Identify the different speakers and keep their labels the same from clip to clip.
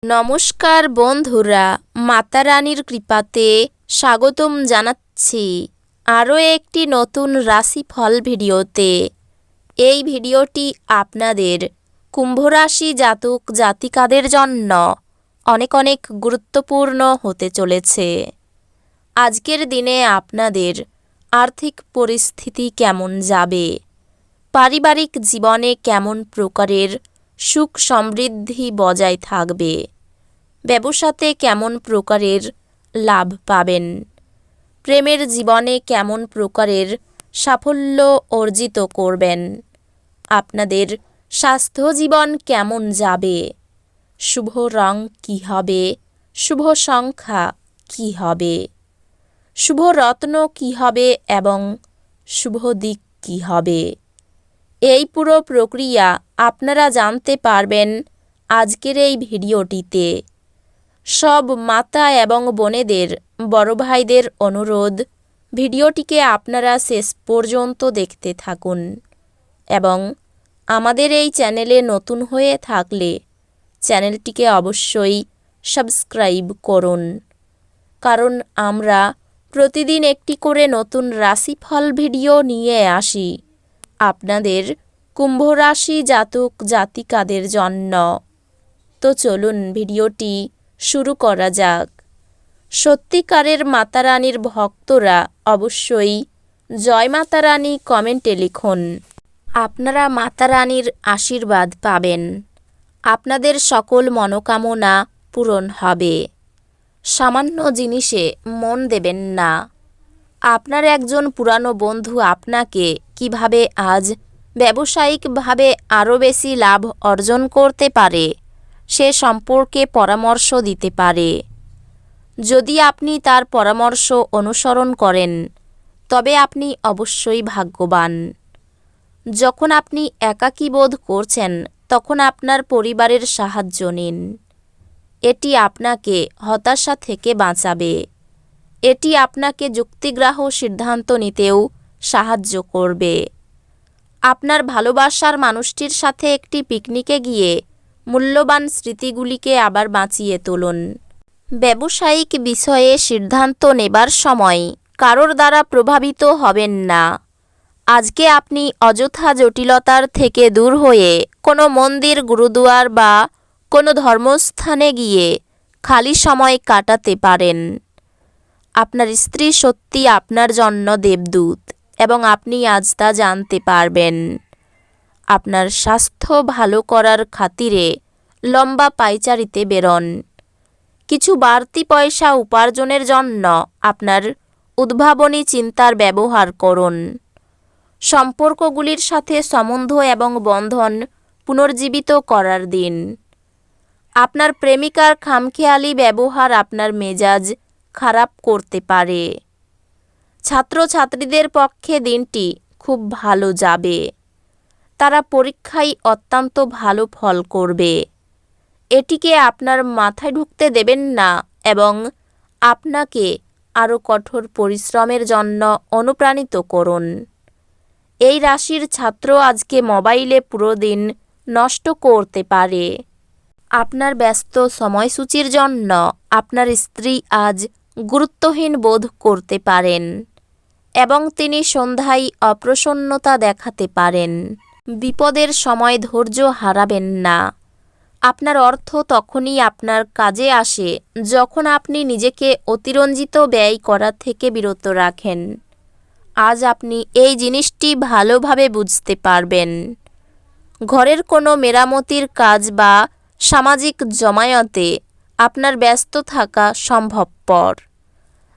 Speaker 1: নমস্কার বন্ধুরা, মাতা রানীর কৃপাতে স্বাগতম জানাচ্ছি আরও একটি নতুন রাশিফল ভিডিওতে। এই ভিডিওটি আপনাদের কুম্ভ রাশি জাতক জাতিকাদের জন্য অনেক অনেক গুরুত্বপূর্ণ হতে চলেছে। আজকের দিনে আপনাদের আর্থিক পরিস্থিতি কেমন যাবে, পারিবারিক জীবনে কেমন প্রকারের সুখ সমৃদ্ধি বজায় থাকবে, ব্যবসাতে কেমন প্রকারের লাভ পাবেন, প্রেমের জীবনে কেমন প্রকারের সাফল্য অর্জিত করবেন, আপনাদের স্বাস্থ্য জীবন কেমন যাবে, শুভ রং কী হবে, শুভ সংখ্যা কী হবে, শুভ রত্ন কী হবে এবং শুভ দিক কী হবে, এই পুরো প্রক্রিয়া আপনারা জানতে পারবেন আজকের এই ভিডিওটিতে। সব মাতা এবং বোনেদের, বড় ভাইদের অনুরোধ, ভিডিওটিকে আপনারা শেষ পর্যন্ত দেখতে থাকুন এবং আমাদের এই চ্যানেলে নতুন হয়ে থাকলে চ্যানেলটিকে অবশ্যই সাবস্ক্রাইব করুন, কারণ আমরা প্রতিদিন একটি করে নতুন রাশিফল ভিডিও নিয়ে আসি আপনাদের কুম্ভ রাশি জাতক জাতিকাদের জন্য। তো চলুন ভিডিওটি শুরু করা যাক। সত্যিকারের মাতা রানীর ভক্তরা অবশ্যই জয় মাতা রানী কমেন্টে লিখুন। আপনারা মাতা রানীর আশীর্বাদ পাবেন, আপনাদের সকল মনোকামনা পূরণ হবে। সামান্য জিনিসে মন দেবেন না। আপনার একজন পুরানো বন্ধু আপনাকে কিভাবে আজ ব্যবসায়িকভাবে আরও বেশি লাভ অর্জন করতে পারে সে সম্পর্কে পরামর্শ দিতে পারে। যদি আপনি তার পরামর্শ অনুসরণ করেন তবে আপনি অবশ্যই ভাগ্যবান। যখন আপনি একাকী বোধ করছেন তখন আপনার পরিবারের সাহায্য নিন। এটি আপনাকে হতাশা থেকে বাঁচাবে। এটি আপনাকে যুক্তিগ্রাহ্য সিদ্ধান্ত নিতেও সাহায্য করবে। আপনার ভালোবাসার মানুষটির সাথে একটি পিকনিকে গিয়ে মূল্যবান স্মৃতিগুলিকে আবার বাঁচিয়ে তুলুন। ব্যবসায়িক বিষয়ে সিদ্ধান্ত নেবার সময় কারোর দ্বারা প্রভাবিত হবেন না। আজকে আপনি অযথা জটিলতার থেকে দূর হয়ে কোনো মন্দির, গুরুদুয়ার বা কোনো ধর্মস্থানে গিয়ে খালি সময় কাটাতে পারেন। আপনার স্ত্রী সত্যি আপনার জন্য দেবদূত এবং আপনি আজ তা জানতে পারবেন। আপনার স্বাস্থ্য ভালো করার খাতিরে লম্বা পায়চারিতে বেরোন। কিছু বাড়তি পয়সা উপার্জনের জন্য আপনার উদ্ভাবনী চিন্তার ব্যবহার করুন। সম্পর্কগুলির সাথে সম্বন্ধ এবং বন্ধন পুনর্জীবিত করার দিন। আপনার প্রেমিকার খামখেয়ালি ব্যবহার আপনার মেজাজ খারাপ করতে পারে। ছাত্রছাত্রীদের পক্ষে দিনটি খুব ভালো যাবে। তারা পরীক্ষায় অত্যন্ত ভালো ফল করবে। এটিকে আপনার মাথায় ঢুকতে দেবেন না এবং আপনাকে আরও কঠোর পরিশ্রমের জন্য অনুপ্রাণিত করুন। এই রাশির ছাত্র আজকে মোবাইলে পুরো দিন নষ্ট করতে পারে। আপনার ব্যস্ত সময়সূচির জন্য আপনার স্ত্রী আজ গুরুত্বহীন বোধ করতে পারেন এবং তিনি সন্ধ্যায় অপ্রসন্নতা দেখাতে পারেন। বিপদের সময় ধৈর্য হারাবেন না। আপনার অর্থ তখনই আপনার কাজে আসে যখন আপনি নিজেকে অতিরঞ্জিত ব্যয় করা থেকে বিরত রাখেন। আজ আপনি এই জিনিসটি ভালোভাবে বুঝতে পারবেন। ঘরের কোনো মেরামতির কাজ বা সামাজিক জমায়েতে আপনার ব্যস্ত থাকা সম্ভবপর,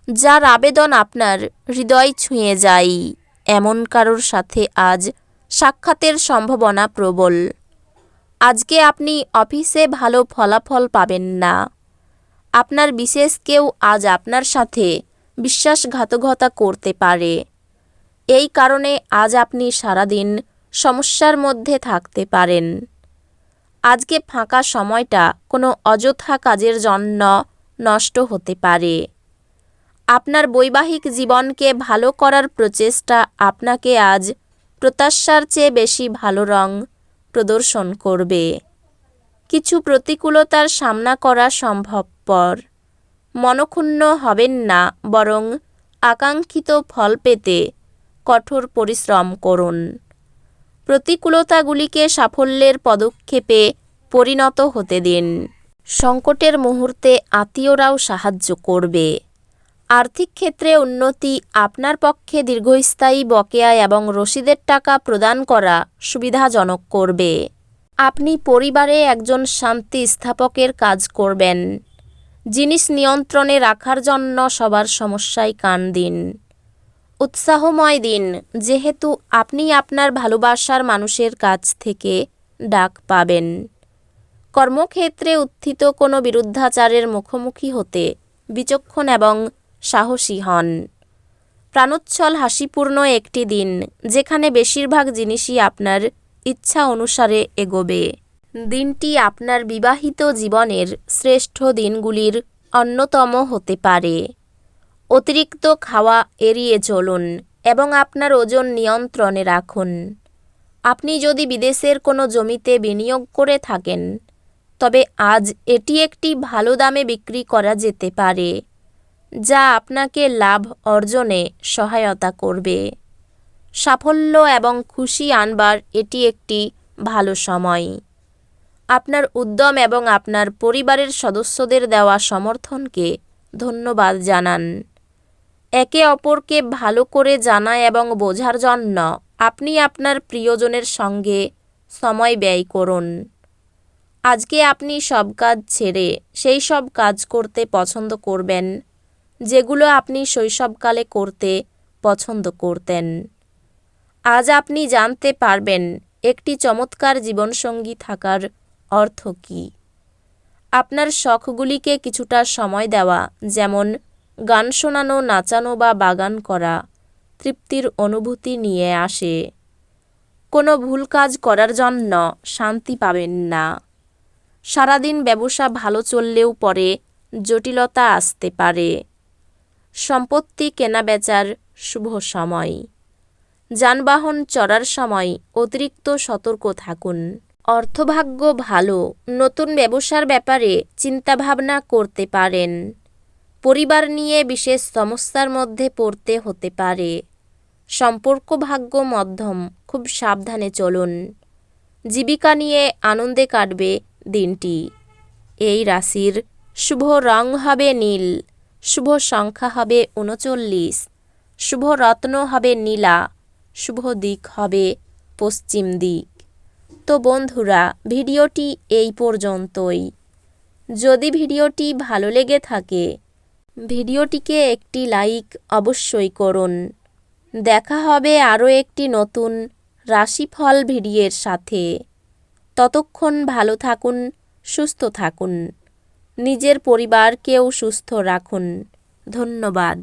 Speaker 1: যার আবেদন আপনার হৃদয় ছুঁয়ে যায়। এমন কারোর সাথে আজ সাক্ষাতের সম্ভাবনা প্রবল। আজকে আপনি অফিসে ভালো ফলাফল পাবেন না। আপনার বিশেষ কেউ আজ আপনার সাথে বিশ্বাসঘাতকতা করতে পারে। এই কারণে আজ আপনি সারাদিন সমস্যার মধ্যে থাকতে পারেন। আজকে ফাঁকা সময়টা কোনো অযথা কাজের জন্য নষ্ট হতে পারে। আপনার বৈবাহিক জীবনকে ভালো করার প্রচেষ্টা আপনাকে আজ প্রত্যাশার চেয়ে বেশি ভালো রং প্রদর্শন করবে। কিছু প্রতিকূলতার সামনা করা সম্ভবপর। মনক্ষুণ্ণ হবেন না, বরং আকাঙ্ক্ষিত ফল পেতে কঠোর পরিশ্রম করুন। প্রতিকূলতাগুলিকে সাফল্যের পদক্ষেপে পরিণত হতে দিন। সংকটের মুহূর্তে আত্মীয়রাও সাহায্য করবে। আর্থিক ক্ষেত্রে উন্নতি আপনার পক্ষে দীর্ঘস্থায়ী বকেয়া এবং রসিদের টাকা প্রদান করা সুবিধাজনক করবে। আপনি পরিবারে একজন শান্তি স্থাপকের কাজ করবেন। জিনিস নিয়ন্ত্রণে রাখার জন্য সবার সমস্যায় কান দিন। উৎসাহময় দিন, যেহেতু আপনি আপনার ভালোবাসার মানুষের কাছ থেকে ডাক পাবেন। কর্মক্ষেত্রে উত্থিত কোনো বিরুদ্ধাচারের মুখোমুখি হতে বিচক্ষণ এবং সাহসী হন। প্রাণোচ্ছল হাসিপূর্ণ একটি দিন, যেখানে বেশিরভাগ জিনিসই আপনার ইচ্ছা অনুসারে এগোবে। দিনটি আপনার বিবাহিত জীবনের শ্রেষ্ঠ দিনগুলির অন্যতম হতে পারে। অতিরিক্ত খাওয়া এড়িয়ে চলুন এবং আপনার ওজন নিয়ন্ত্রণে রাখুন। আপনি যদি বিদেশের কোনো জমিতে বিনিয়োগ করে থাকেন, তবে আজ এটি একটি ভালো দামে বিক্রি করা যেতে পারে, যা আপনাকে লাভ অর্জনে সহায়তা করবে। সাফল্য এবং খুশি আনবার এটি একটি ভালো সময়। আপনার উদ্যম এবং আপনার পরিবারের সদস্যদের দেওয়া সমর্থনকে ধন্যবাদ জানান। একে অপরকে ভালো করে জানা এবং বোঝার জন্য আপনি আপনার প্রিয়জনের সঙ্গে সময় ব্যয় করুন। আজকে আপনি সব কাজ ছেড়ে সেই সব কাজ করতে পছন্দ করবেন, যেগুলো আপনি শৈশবকালে করতে পছন্দ করতেন। আজ আপনি জানতে পারবেন একটি চমৎকার জীবনসঙ্গী থাকার অর্থ কী। আপনার শখগুলিকে কিছুটা সময় দেওয়া, যেমন গান শোনানো, নাচানো বা বাগান করা, তৃপ্তির অনুভূতি নিয়ে আসে। কোনো ভুল কাজ করার জন্য শান্তি পাবেন না। সারাদিন ব্যবসা ভালো চললেও পরে জটিলতা আসতে পারে। সম্পত্তি কেনাবেচার শুভ সময়। যানবাহন চড়ার সময় অতিরিক্ত সতর্ক থাকুন। অর্থভাগ্য ভালো, নতুন ব্যবসার ব্যাপারে চিন্তাভাবনা করতে পারেন। পরিবার নিয়ে বিশেষ সমস্যার মধ্যে পড়তে হতে পারে। সম্পর্ক ভাগ্য মধ্যম, খুব সাবধানে চলুন। জীবিকা নিয়ে আনন্দে কাটবে দিনটি। এই রাশির শুভ রং হবে নীল, শুভ সংখ্যা হবে 39, শুভ রত্ন হবে নীলা, শুভ দিক হবে পশ্চিম দিক। তো বন্ধুরা, ভিডিওটি এই পর্যন্তই। যদি ভিডিওটি ভালো লেগে থাকে, ভিডিওটিকে একটি লাইক অবশ্যই করুন। দেখা হবে আরও একটি নতুন রাশিফল ভিডিওর সাথে। ততক্ষণ ভালো থাকুন, সুস্থ থাকুন, নিজের পরিবারকেও সুস্থ রাখুন। ধন্যবাদ।